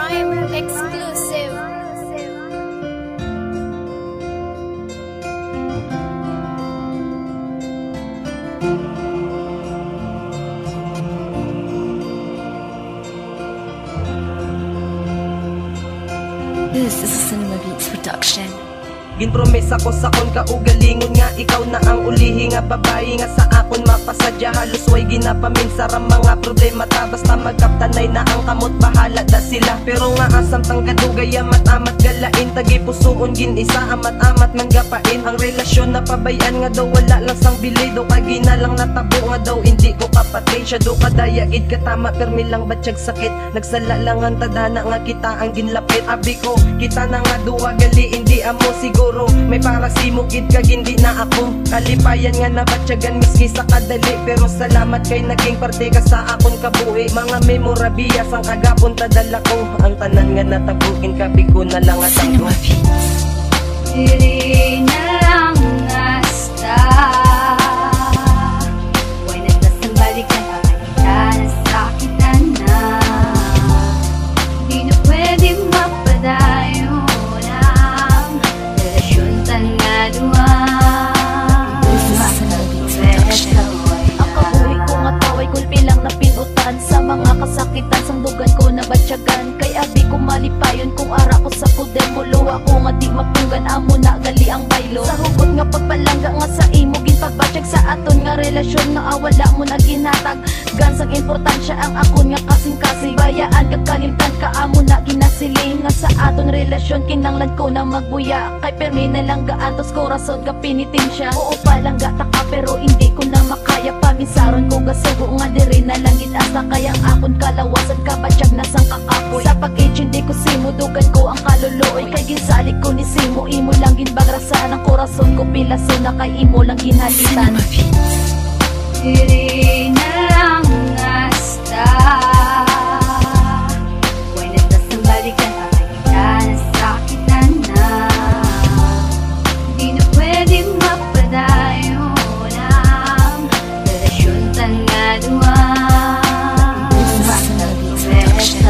Prime exclusive. This is a Cinema Beats production. Ginpromise ako sa kon kaugalingon nga ikaw na ang ulihi nga babae nga sa akon mapasadya. Halos way ginapamin sa mga problema ta basta magkaptanay na ang kamot bahala da sila. Pero nga asam tang kadugay amat-amat galain tagi pusoon gin isa amat-amat man gapain. Ang relasyon na pabayan nga daw wala lang sang bilay do kagi na lang natabo nga daw hindi ko kapatid. Siya do kadayagid katama permi lang batsyag sakit. Nagsala lang ang tadhana nga kita ang ginlapit. Abi ko kita na nga duwa gali hindi amo siguro may para si mukid kag hindi na ako kalipayan nga nabatyagan miski sa kadali. Pero salamat kay naging parte ka sa akon kabuhi. Mga memorabilia sang kagapon tadala ko ang tanan nga natabukin kabi ko na lang at Cinema Beats. Diri na lang hasta Huwag naglasang balikan kakakita na sakitan na Di na pwede mapadayo ng relasyon tan nga duwa. This is a Cinema Beats production. Ang kabuhi ko nga taway gulpi lang na pinutan sa mga kasakitan sang dugan ko na batyagan. Kay abi ko malipayon kung ara ko sa puder mulo ako nga di mapunggan amo na gali ang baylo. Sa hugot nga pagpalangga nga sa imo ginpagbatsyag sa aton nga relasyon nga awala mo na ginatag. Gansang importansya ang akon nga kasing-kasing bayaan kag kalimtan ka amo na ginasiling nga sa aton relasyon kinanglan ko na magbuya. Kay permi na lang gaantos korason ka pinitin siya. Oo palangga ta ka pero hindi ko na makaya pamisaron ko gasugo nga diri na lang asa kayang akon kalawasan ka batsyag na sang kakapoy. Sa pag-age hindi ko simo dugan ko ang kaluluoy kay ginsalig ko ni simo imo lang ginbagrasan ang korason ko pilaso na kay imo lang ginhalitan. Cinema Beats. Diri na lang hasta Huwag naglasang balikan kakakita na sakitan na Di na pwede mapadayo ng relasyon tan nga duwa. This is a Cinema Beats production.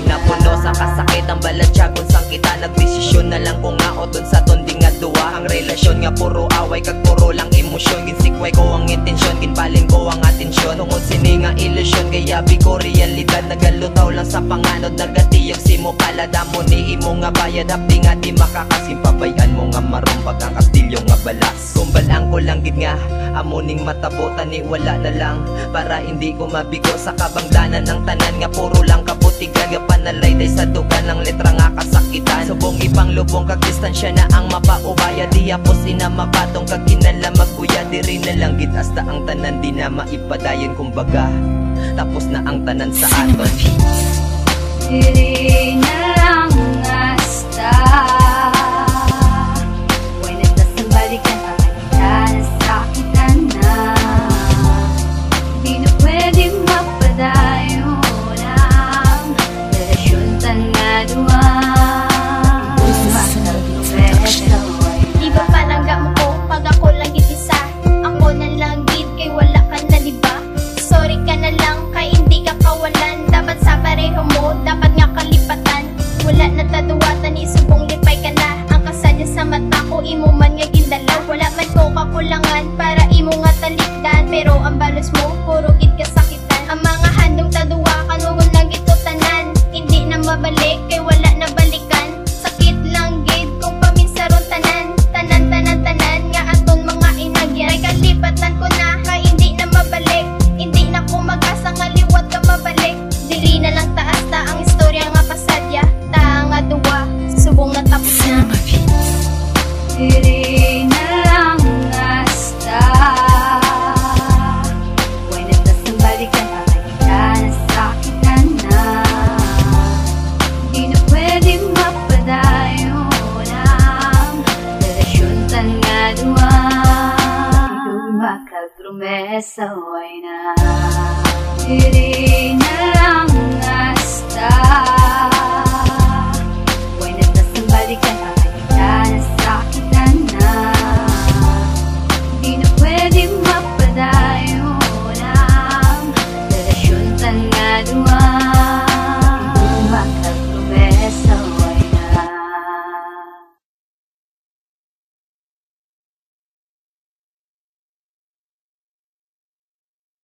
napuno sa kasakit ang balatsyag sang kita nagdesisyon na lang ko nga o dun sa tonding nga duwa. Ang relasyon nga puro away kag puro lang emosyon. Ginsikway ko ang intensyon ginbalin ko ang atensyon. Tungod sini nga ilusyon kaya bi ko realidad. Nagalutaw lang sa panganod nagatiyag simo palada mo ni imo nga bayad. Hapdi nga di makakasimpabayan mo nga marumpag ang kastilyo nga balas. Kumbalang ko lang gid nga amuning matabotan ni wala na lang para hindi ko mabigo sa kabangdanan ng tanan nga puro lang kabutigan nga panalay day sa dugan ng letra nga kasakitan. Subong ipang lubong kag distansya na ang mapaubaya di apos ina mapatong kag kinala magbuya diri na lang gid hasta ang tanan di na maipadayon kumbaga tapos na ang tanan sa Cinema aton. Beats. Diri na